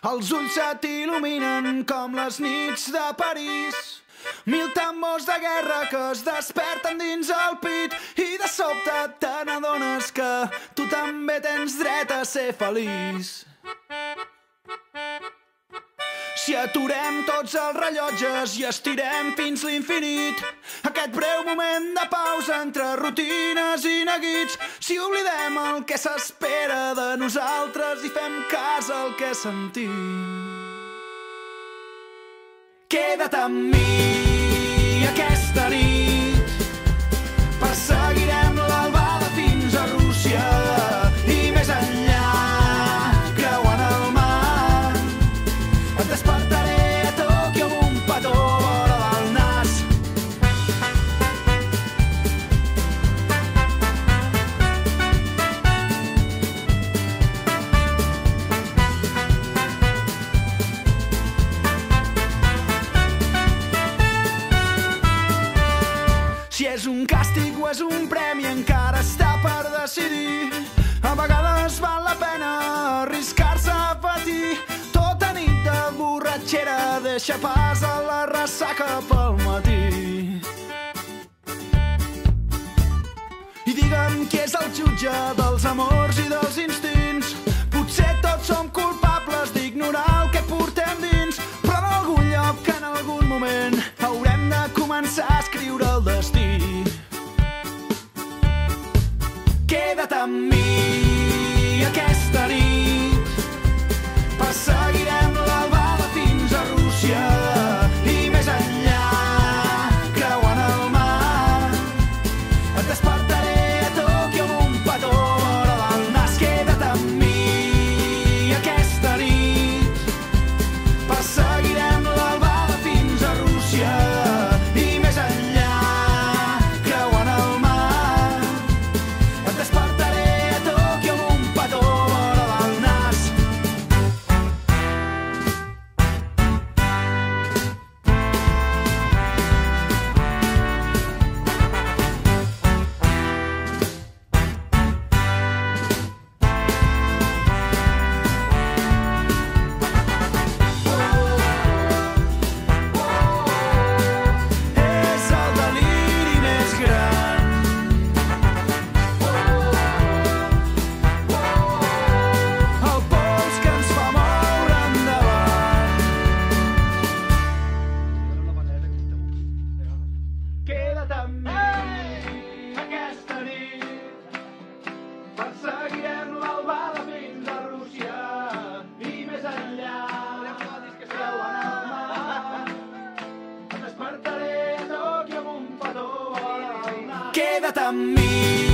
Els ulls se t'il·luminen com les nits de París. Mil tambors de guerra que es desperten dins el pit i de sobte te n'adones que tu també tens dret a ser feliç. Si aturem tots els rellotges i estirem fins l'infinit, aquest breu moment de pausa entre rutines i neguits, si oblidem el que s'espera de nosaltres i fem cas al que sentim. Queda't amb mi aquesta nit, perseguirem l'albada fins a Rússia i més enllà, creuant el mar. Et despertaré a Tòquio amb un petó vora del nas. Si és un càstig o és un premi encara està per decidir. A vegades val la pena arriscar-se a patir. Tota nit de borratxera deixa pas a la ressaca pel matí. I digue'm qui és el jutge dels amors i dels instints. Potser tots som culpables d'ignorar el que portem dins, però en algun lloc, en algun moment, haurem de començar a escriure el destí. Queda't amb mi aquesta nit, perseguirem l'albada fins a Rússia i més enllà, creuant el mar. Et despertaré a Tòquio amb un petó vora del nas. Queda't amb mi aquesta nit, perseguirem l'albada fins a Rússia i més enllà, creuant el mar. Et despertaré a Tòquio amb un petó vora del nas. És el deliri més gran. El pols que ens fa moure endavant. Queda't amb mi aquesta nit, perseguirem l'albada fins a Rússia i més enllà, creuant el mar. Et despertaré a Tòquio amb un petó vora del nas. Queda't amb mi